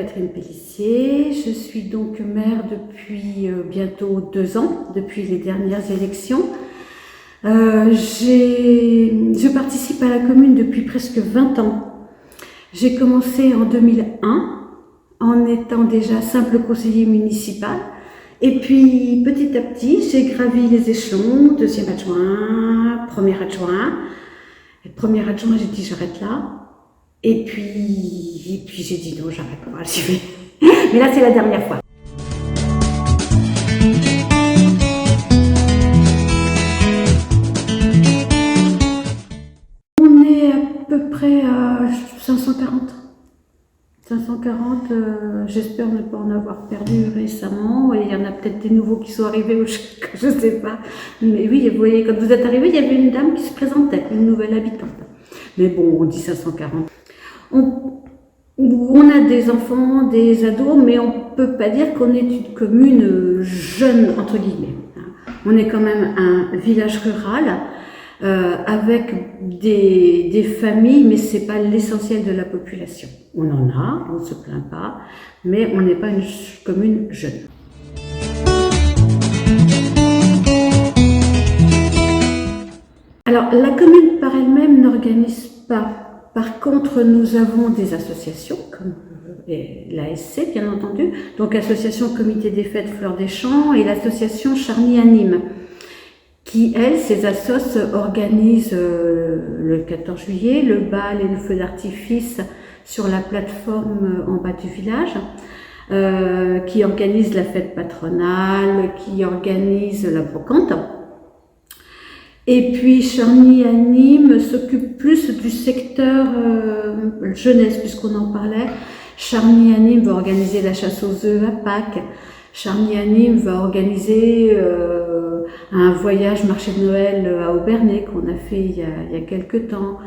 Catherine Pellissier, je suis donc maire depuis bientôt 2 ans, depuis les dernières élections. Je participe à la commune depuis presque 20 ans. J'ai commencé en 2001 en étant déjà simple conseiller municipal. Et puis petit à petit, j'ai gravi les échelons, deuxième adjoint, premier adjoint. Et premier adjoint, j'ai dit j'arrête là. Et puis j'ai dit non, j'arrête pas, j'y vais. Mais là, c'est la dernière fois. On est à peu près à 540. 540, j'espère ne pas en avoir perdu récemment. Et il y en a peut-être des nouveaux qui sont arrivés, ou je ne sais pas. Mais oui, vous voyez, quand vous êtes arrivé, il y avait une dame qui se présentait, une nouvelle habitante. Mais bon, on dit 540. On a des enfants, des ados, mais on ne peut pas dire qu'on est une commune jeune, entre guillemets. On est quand même un village rural avec des familles, mais ce n'est pas l'essentiel de la population. On en a, on ne se plaint pas, mais on n'est pas une commune jeune. Alors, la commune par elle-même n'organise pas. Par contre, nous avons des associations, comme l'ASC, bien entendu, donc l'association Comité des Fêtes Fleurs des Champs et l'association Charny Anime, qui, elles, ces assos organisent le 14 juillet, le bal et le feu d'artifice sur la plateforme en bas du village, qui organise la fête patronale, qui organise la brocante. Et puis Charny Anime s'occupe plus du secteur jeunesse, puisqu'on en parlait. Charny Anime va organiser la chasse aux œufs à Pâques. Charny Anime va organiser un voyage marché de Noël à Aubernais qu'on a fait il y a quelques temps.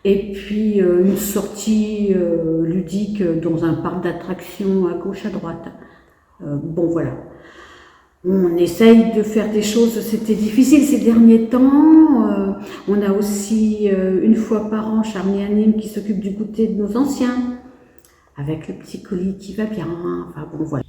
Et puis une sortie ludique dans un parc d'attractions à gauche, à droite. Bon, voilà. On essaye de faire des choses, c'était difficile ces derniers temps. On a aussi une fois par an Charny Anime qui s'occupe du goûter de nos anciens, avec le petit colis qui va bien. Enfin bon, voilà.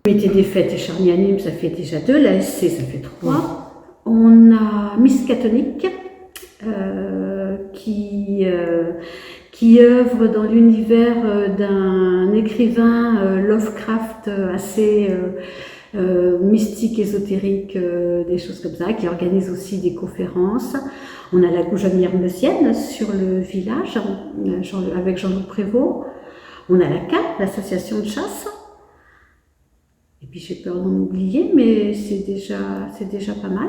Comité des Fêtes et Charny Anime, ça fait déjà 2, la SC, ça fait 3. On a Miss Catholique qui œuvre dans l'univers d'un écrivain Lovecraft assez mystique, ésotérique, des choses comme ça, qui organise aussi des conférences. On a la goujonnière meusienne sur le village, avec Jean-Loup Prévost. On a la CAP, l'association de chasse. Et puis j'ai peur d'en oublier, mais c'est déjà pas mal.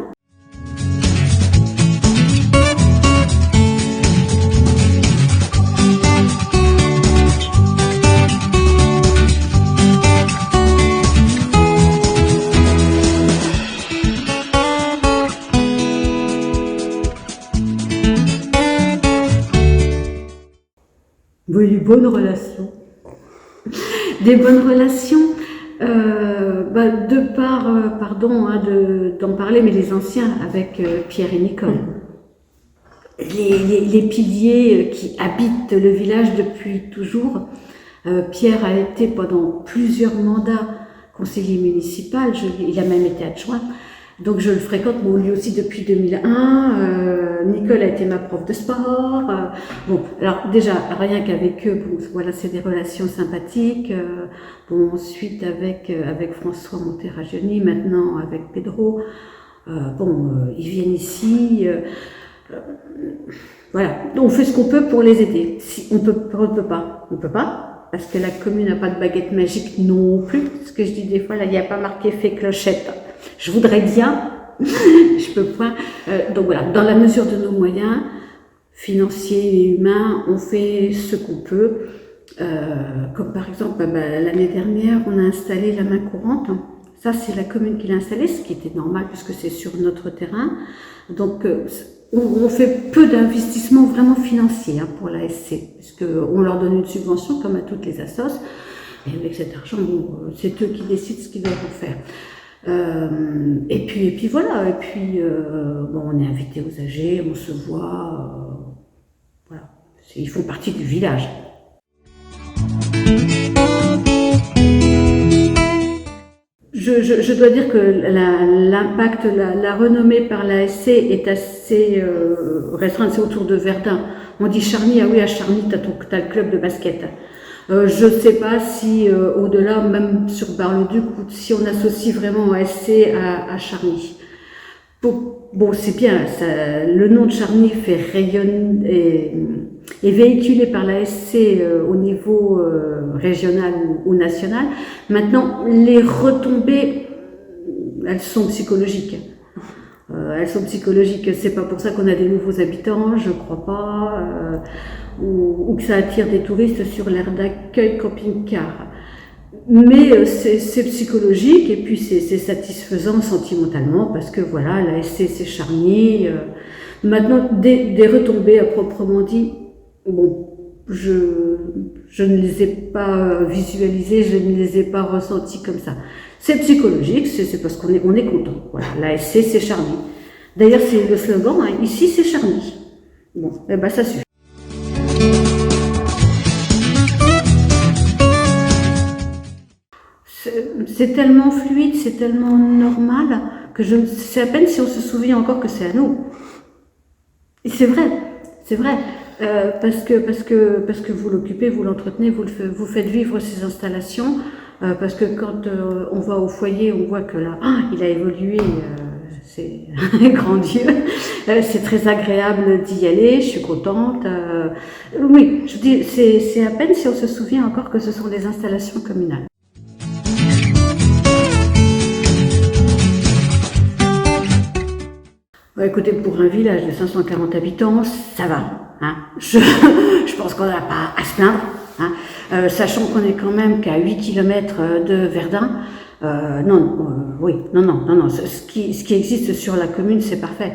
Oui, des bonnes relations. Des bonnes relations, de par, pardon d'en parler, mais les anciens avec Pierre et Nicole. Les piliers qui habitent le village depuis toujours. Pierre a été pendant plusieurs mandats conseiller municipal, il a même été adjoint. Donc je le fréquente, bon, lui aussi depuis 2001, Nicole a été ma prof de sport. Bon, alors déjà, rien qu'avec eux, bon, voilà, c'est des relations sympathiques. Bon, ensuite avec François Monterragioni, maintenant avec Pedro. Ils viennent ici. Voilà, on fait ce qu'on peut pour les aider. Si on peut pas, parce que la commune n'a pas de baguette magique non plus. Ce que je dis des fois, là, il n'y a pas marqué fait clochette. Je voudrais bien, je peux pas. Donc voilà, dans la mesure de nos moyens financiers et humains, on fait ce qu'on peut. Comme par exemple, l'année dernière, on a installé la main courante. Ça, c'est la commune qui l'a installée, ce qui était normal puisque c'est sur notre terrain. Donc, on fait peu d'investissements vraiment financiers pour la SC, puisqu'on leur donne une subvention comme à toutes les assos. Et avec cet argent, c'est eux qui décident ce qu'ils doivent faire. Et puis voilà, et puis bon, on est invité aux AG, on se voit, voilà, ils font partie du village. Je dois dire que l'impact, la renommée par la SC est assez restreinte, c'est autour de Verdun. On dit Charny, ah oui, à Charny, t'as le club de basket. Je ne sais pas si au-delà, même sur Bar-le-Duc, si on associe vraiment SC à Charny. Bon, c'est bien, ça, le nom de Charny fait rayonner, est véhiculé par la SC au niveau régional ou national. Maintenant, les retombées, elles sont psychologiques. Elles sont psychologiques. C'est pas pour ça qu'on a des nouveaux habitants, je crois pas, ou que ça attire des touristes sur l'aire d'accueil camping-car. Mais c'est psychologique et puis c'est satisfaisant sentimentalement parce que voilà, la SC c'est Charny. Maintenant, des retombées à proprement dit, bon, je ne les ai pas visualisées, je ne les ai pas ressenties comme ça. C'est psychologique, c'est parce qu'on est content. Voilà, la SC c'est Charny. D'ailleurs, c'est le slogan, hein, ici c'est Charny. Bon, eh ben ça suffit. C'est tellement fluide, c'est tellement normal que c'est à peine si on se souvient encore que c'est à nous. Et c'est vrai, parce que vous l'occupez, vous l'entretenez, vous faites vivre ces installations, parce que quand on va au foyer, on voit que là, il a évolué, c'est grand Dieu, c'est très agréable d'y aller, je suis contente. Oui, je dis, c'est à peine si on se souvient encore que ce sont des installations communales. Écoutez, pour un village de 540 habitants, ça va. Hein. Je pense qu'on n'a pas à se plaindre. Hein. Sachant qu'on est quand même qu'à 8 km de Verdun. Non. Ce qui existe sur la commune, c'est parfait.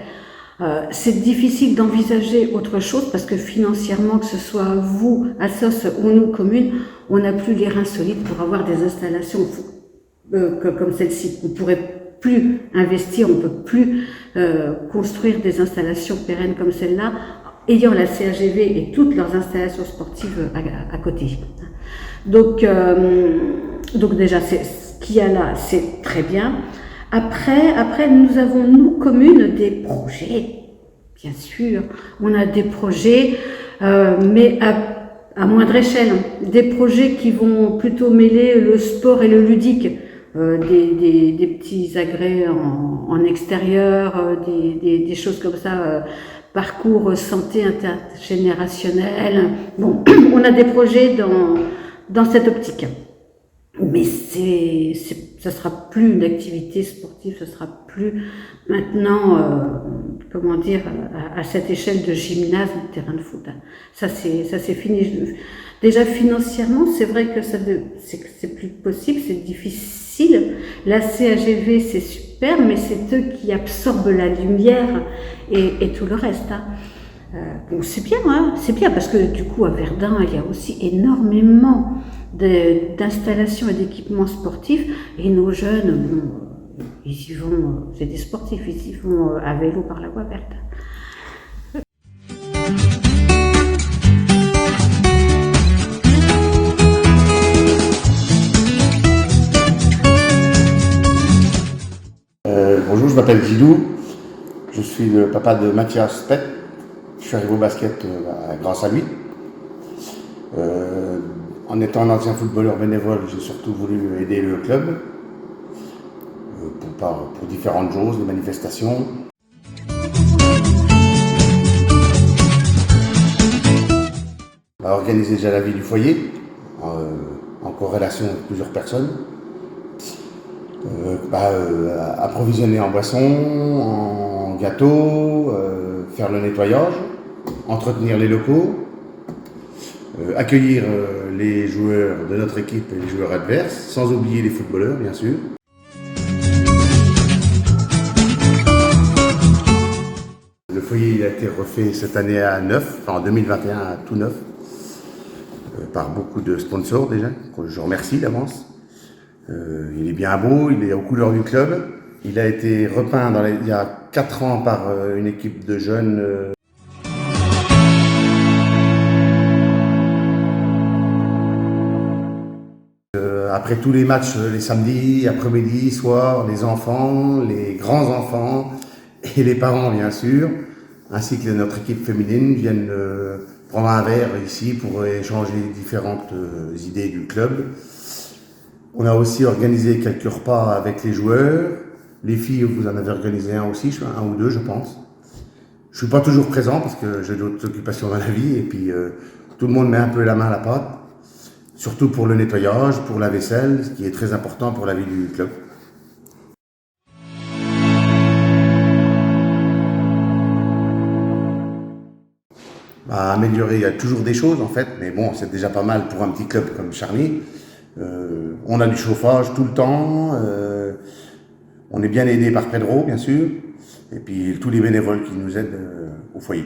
C'est difficile d'envisager autre chose parce que financièrement, que ce soit vous, Assos ou nous, commune, on n'a plus les reins solides pour avoir des installations comme celle-ci. On pourrait plus investir, on ne peut plus construire des installations pérennes comme celle-là, ayant la CAGV et toutes leurs installations sportives à côté. Donc déjà, ce qu'il y a là, c'est très bien. Après, nous avons, nous, communes, des projets, bien sûr. On a des projets, mais à moindre échelle. Des projets qui vont plutôt mêler le sport et le ludique. Des petits agrès en extérieur, des choses comme ça, parcours santé intergénérationnel. Bon, on a des projets dans cette optique. Mais ça sera plus une activité sportive, ça sera plus maintenant, à cette échelle de gymnase ou de terrain de foot. Ça c'est fini. Déjà financièrement, c'est vrai que c'est plus possible, c'est difficile. La CAGV c'est super, mais c'est eux qui absorbent la lumière et tout le reste. Bon, c'est bien parce que du coup à Verdun il y a aussi énormément d'installations et d'équipements sportifs et nos jeunes, ils y vont, c'est des sportifs, ils y vont à vélo par la voie verte. Bonjour, je m'appelle Gilou, je suis le papa de Mathias Pett, je suis arrivé au basket grâce à lui. En étant un ancien footballeur bénévole, j'ai surtout voulu aider le club pour différentes choses, des manifestations. On a organisé déjà la vie du foyer, en corrélation avec plusieurs personnes. Approvisionner en boissons, en gâteaux, faire le nettoyage, entretenir les locaux, accueillir les joueurs de notre équipe et les joueurs adverses, sans oublier les footballeurs bien sûr. Le foyer a été refait cette année à neuf, en 2021 à tout neuf, par beaucoup de sponsors déjà, que je remercie d'avance. Il est bien beau, il est aux couleurs du club. Il a été repeint il y a 4 ans par une équipe de jeunes. Après tous les matchs, les samedis, après-midi, soir, les enfants, les grands-enfants et les parents bien sûr, ainsi que notre équipe féminine viennent prendre un verre ici pour échanger différentes idées du club. On a aussi organisé quelques repas avec les joueurs. Les filles, vous en avez organisé un aussi, un ou deux je pense. Je suis pas toujours présent parce que j'ai d'autres occupations dans la vie et puis tout le monde met un peu la main à la pâte. Surtout pour le nettoyage, pour la vaisselle, ce qui est très important pour la vie du club. Améliorer, il y a toujours des choses en fait, mais bon, c'est déjà pas mal pour un petit club comme Charny. On a du chauffage tout le temps, on est bien aidé par Pedro, bien sûr, et puis tous les bénévoles qui nous aident au foyer.